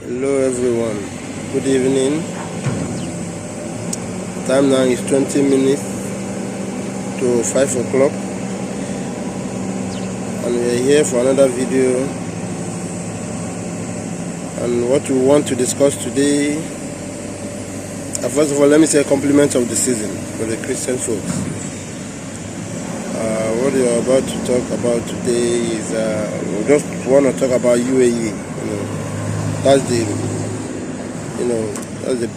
Hello everyone, good evening. Time now is 20 minutes to 5 o'clock, and we are here for another video. And what we want to discuss today, first of all, let me say a compliment of the season for the Christian folks. What we are about to talk about today is we just want to talk about UAE. That's the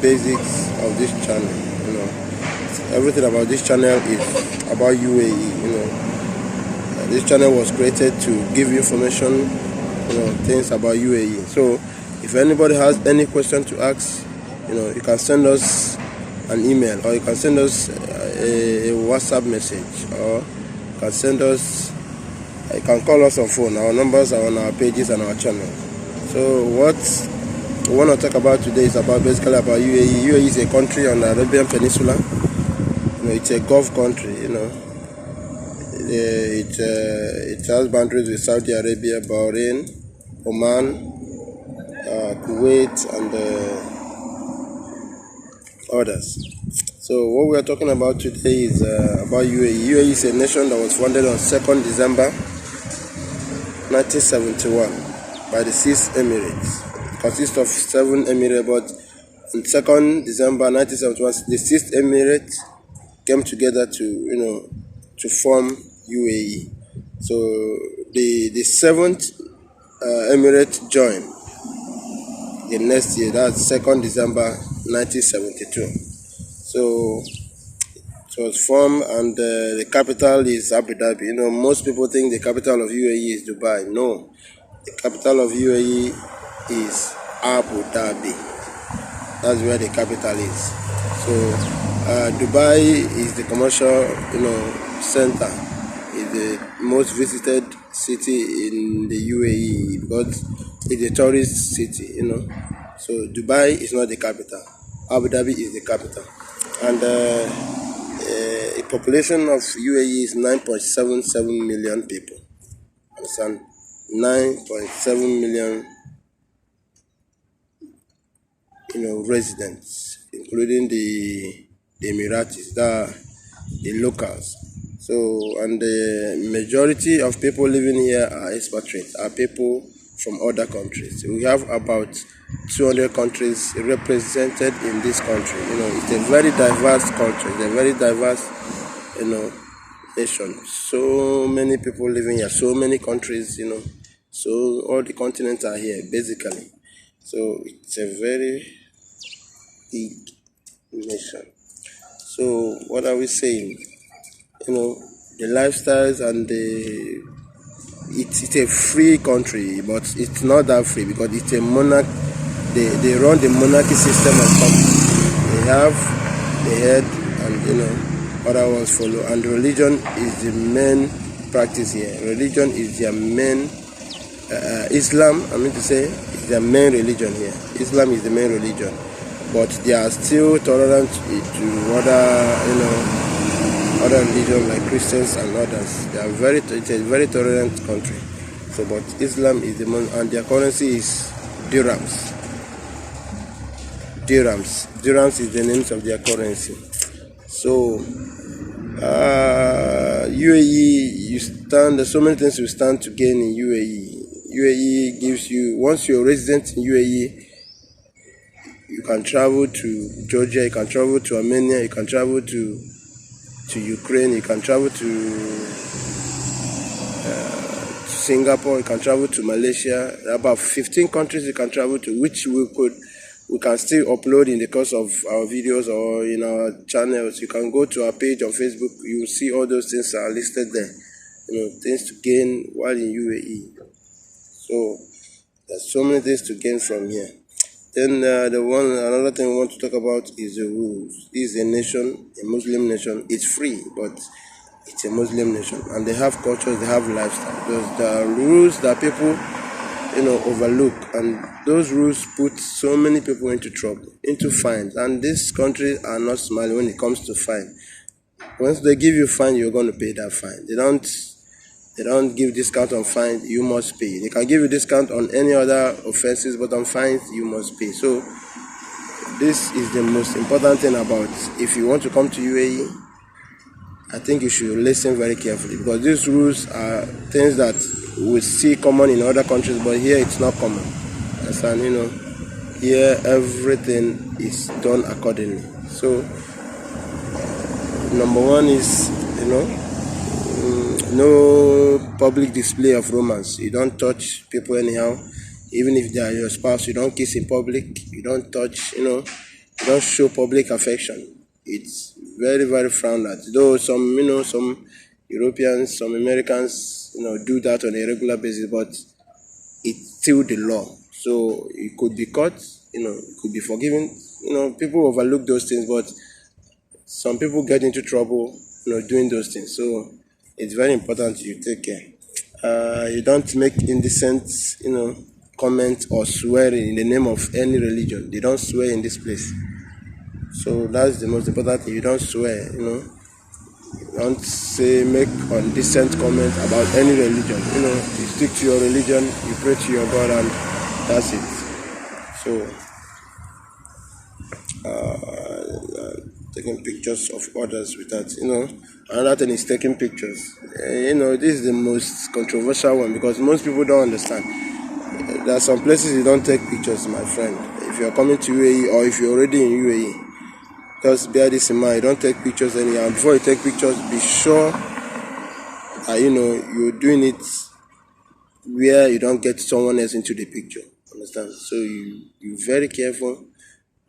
basics of this channel. Everything about this channel is about UAE. This channel was created to give you information, things about UAE. So if anybody has any question to ask, you can send us an email, or you can send us a WhatsApp message, or you can you can call us on phone. Our numbers are on our pages and our channel. So what we want to talk about today is basically about UAE. UAE is a country on the Arabian Peninsula. It's a Gulf country. It has boundaries with Saudi Arabia, Bahrain, Oman, Kuwait, and others. So what we are talking about today is about UAE. UAE is a nation that was founded on 2nd December 1971 by the 6 Emirates. It consists of 7 Emirates, but on 2nd December 1971, the 6th Emirate came together to form UAE. So the 7th Emirate joined the next year, that's 2nd December 1972. So it was formed, and the capital is Abu Dhabi. Most people think the capital of UAE is Dubai. No, the capital of UAE is Abu Dhabi. That's where the capital is. So Dubai is the commercial, center. It's the most visited city in the UAE because it's a tourist city. So Dubai is not the capital. Abu Dhabi is the capital, and the population of UAE is 9.77 million people. Understand? 9.7 million, residents, including the Emiratis, the locals. So, and the majority of people living here are expatriates, are people from other countries. We have about 200 countries represented in this country. It's a very diverse country. It's a very diverse, nation. So many people living here, so many countries, so all the continents are here, basically. So it's a very big nation. So what are we saying? The lifestyles and it's a free country, but it's not that free because it's a monarch. They run the monarchy system of country. They have the head, and other ones follow. And religion is the main practice here. Religion is their main. Islam, is their main religion here. Islam is the main religion, but they are still tolerant to other religions like Christians and others. It's a very tolerant country. So, but Islam is the main, and their currency is dirhams. Dirhams is the name of their currency. So, UAE, there's so many things you stand to gain in UAE. UAE gives you, once you're a resident in UAE, you can travel to Georgia, you can travel to Armenia, you can travel to Ukraine, you can travel to Singapore, you can travel to Malaysia. There are about 15 countries you can travel to, which we can still upload in the course of our videos or in our channels. You can go to our page on Facebook, you will see all those things are listed there. Things to gain while in UAE. So there's so many things to gain from here. Then another thing we want to talk about is the rules. This is a nation, a Muslim nation. It's free, but it's a Muslim nation, and they have cultures, they have lifestyle. There are rules that people, overlook, and those rules put so many people into trouble, into fines. And these countries are not smiling when it comes to fine. Once they give you fine, you're going to pay that fine. They don't They don't give discount on fines, you must pay. They can give you discount on any other offenses, but on fines, you must pay. So this is the most important thing about, if you want to come to UAE, I think you should listen very carefully, because these rules are things that we see common in other countries, but here it's not common. And here everything is done accordingly. So number one is, no public display of romance. You don't touch people anyhow, even if they are your spouse. You don't kiss in public. You don't touch, you don't show public affection. It's very, very frowned at. Though some Europeans, some Americans, do that on a regular basis, but it's still the law. So it could be caught, it could be forgiven. People overlook those things, but some people get into trouble, doing those things. So it's very important you take care. You don't make indecent, comment or swear in the name of any religion. They don't swear in this place. So that's the most important thing. You don't swear, don't make undecent comment about any religion. You stick to your religion, you pray to your God, and that's it. So taking pictures of others with that, another thing is taking pictures. This is the most controversial one, because most people don't understand. There are some places you don't take pictures, my friend. If you're coming to UAE, or if you're already in UAE, just bear this in mind. You don't take pictures anyhow. Before you take pictures, be sure that you're doing it where you don't get someone else into the picture. Understand? So you're very careful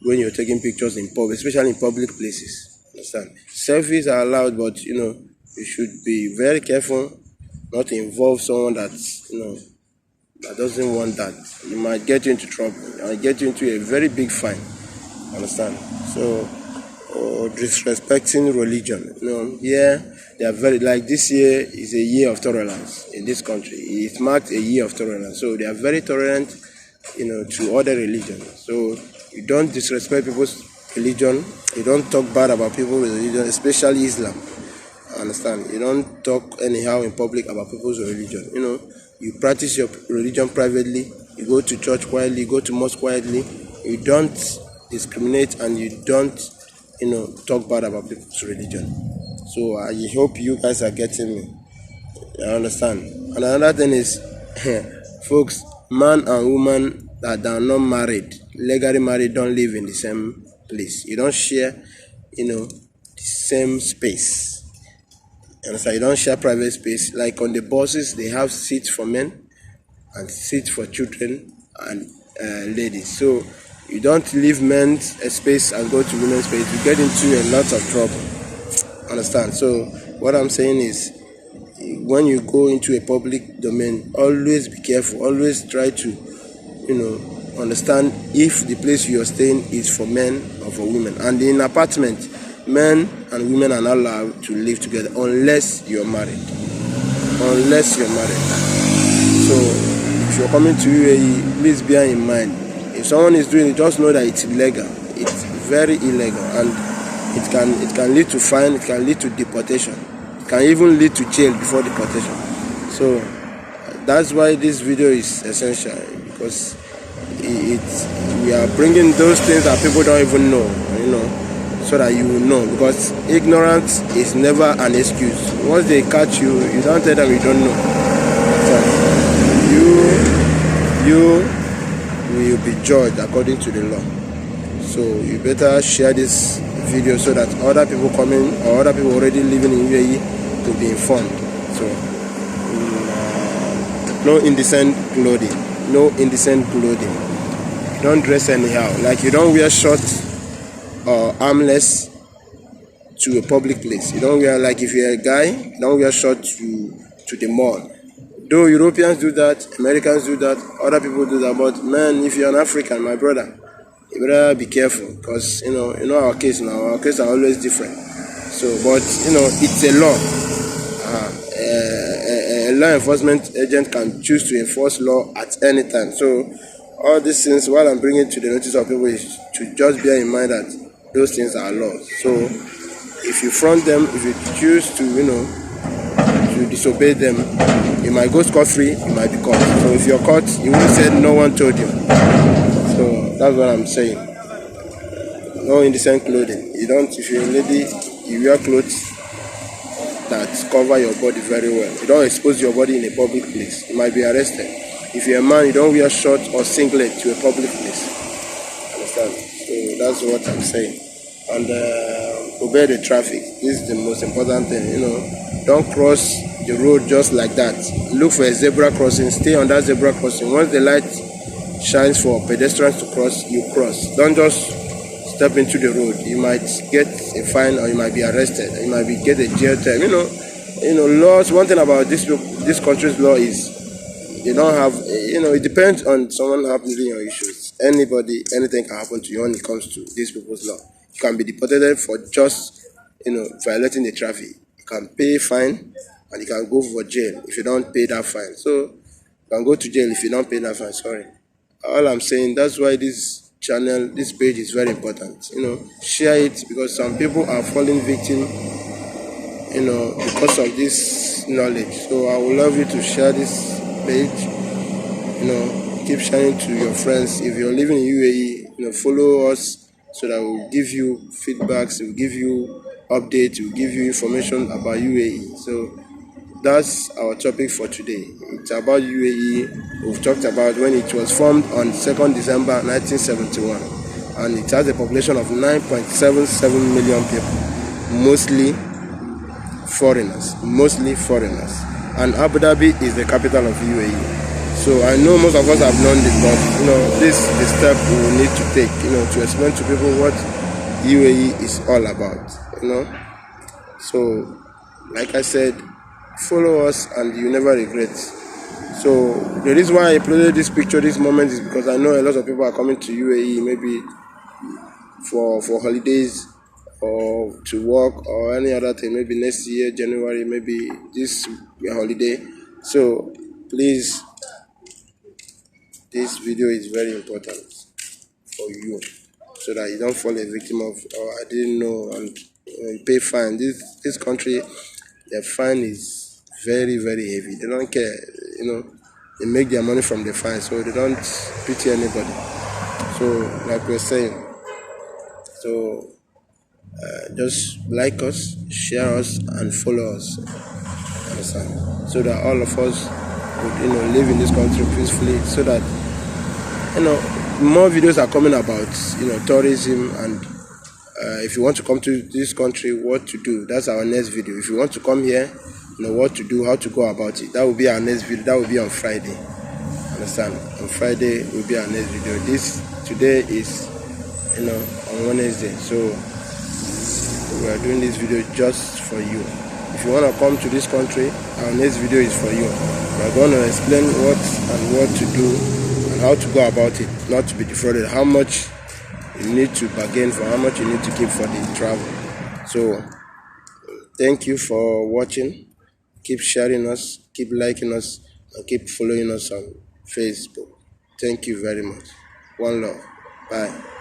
when you're taking pictures in public, especially in public places. Understand? Selfies are allowed, but you should be very careful not to involve someone that that doesn't want that. You might get you into trouble. It might get you into a very big fine. Understand? So, or disrespecting religion. They are very, like, this year is a year of tolerance in this country. It marked a year of tolerance. So they are very tolerant, to other religions. So you don't disrespect people's religion. You don't talk bad about people's religion, especially Islam. Understand? You don't talk anyhow in public about people's religion. You practice your religion privately. You go to church quietly. You go to mosque quietly. You don't discriminate, and you don't talk bad about people's religion. So I hope you guys are getting me. I understand. And another thing is, folks, man and woman that are not married, legally married, don't live in the same place. You don't share, the same space. And so you don't share private space. Like on the buses, they have seats for men and seats for children and ladies. So you don't leave men's space and go to women's space. You get into a lot of trouble. Understand? So what I'm saying is, when you go into a public domain, always be careful. Always try to, understand if the place you're staying is for men or for women. And in apartment, men and women are not allowed to live together unless you're married. Unless you're married. So if you're coming to UAE, please bear in mind, if someone is doing it, just know that it's illegal. It's very illegal, and it can lead to fine. It can lead to deportation. It can even lead to jail before deportation. So that's why this video is essential, because we are bringing those things that people don't even know, so that you will know. Because ignorance is never an excuse. Once they catch you, you don't tell them you don't know. So you will be judged according to the law. So you better share this video so that other people coming or other people already living in UAE to be informed. So no indecent clothing. No indecent clothing. Don't dress anyhow. Like, you don't wear short or armless to a public place. You don't wear, like, if you're a guy, you don't wear short to the mall. Though Europeans do that, Americans do that, other people do that, but man, if you're an African, my brother, you better be careful, because our case now, our case are always different. So, but it's a law. A law enforcement agent can choose to enforce law at any time. So all these things, while I'm bringing to the notice of people, is to just bear in mind that those things are laws. So if you front them, if you choose to you disobey them, you might go scot-free, you might be caught. So if you're caught, you won't say no one told you. So that's what I'm saying. No indecent clothing. You don't, if you're a lady, you wear clothes that cover your body very well. You don't expose your body in a public place. You might be arrested. If you're a man, you don't wear short or singlet to a public place. Understand? So that's what I'm saying. And obey the traffic. This is the most important thing. Don't cross the road just like that. Look for a zebra crossing. Stay on that zebra crossing. Once the light shines for pedestrians to cross, you cross. Don't just step into the road. You might get a fine, or you might be arrested. You might get a jail time. Laws. One thing about this country's law is they don't have. It depends on someone handling your issues. Anybody, anything can happen to you when it comes to these people's law. You can be deported for just violating the traffic. You can pay a fine, and you can go for jail if you don't pay that fine. So you can go to jail if you don't pay that fine. Sorry. All I'm saying, that's why this channel, this page is very important. Share it, because some people are falling victim, because of this knowledge. So I would love you to share this page. Keep sharing to your friends. If you're living in UAE, follow us, so that we'll give you feedbacks, we'll give you updates, we'll give you information about UAE. So that's our topic for today. It's about UAE. We've talked about when it was formed on 2nd December 1971, and it has a population of 9.77 million people, mostly foreigners. And Abu Dhabi is the capital of UAE. So I know most of us have known this, but this is the step we will need to take, to explain to people what UAE is all about. So like I said, follow us and you never regret. So the reason why I uploaded this picture this moment is because I know a lot of people are coming to UAE, maybe for holidays or to work or any other thing, maybe next year, January, maybe this holiday. So please, this video is very important for you, so that you don't fall a victim of, I didn't know, and you pay fine. This country, their fine is very, very heavy. They don't care, they make their money from the fine, so they don't pity anybody. So like we're saying, so just like us, share us, and follow us. Understand? So that all of us would live in this country peacefully, so that more videos are coming about tourism, and if you want to come to this country, what to do. That's our next video. If you want to come here, what to do, how to go about it. That will be our next video. That will be on Friday. Understand? On Friday will be our next video. Today is on Wednesday, so we are doing this video just for you. If you want to come to this country, our next video is for you. We are going to explain what to do and how to go about it, not to be defrauded, how much you need to bargain for, how much you need to keep for the travel. So thank you for watching. Keep sharing us, keep liking us, and keep following us on Facebook. Thank you very much. One love. Bye.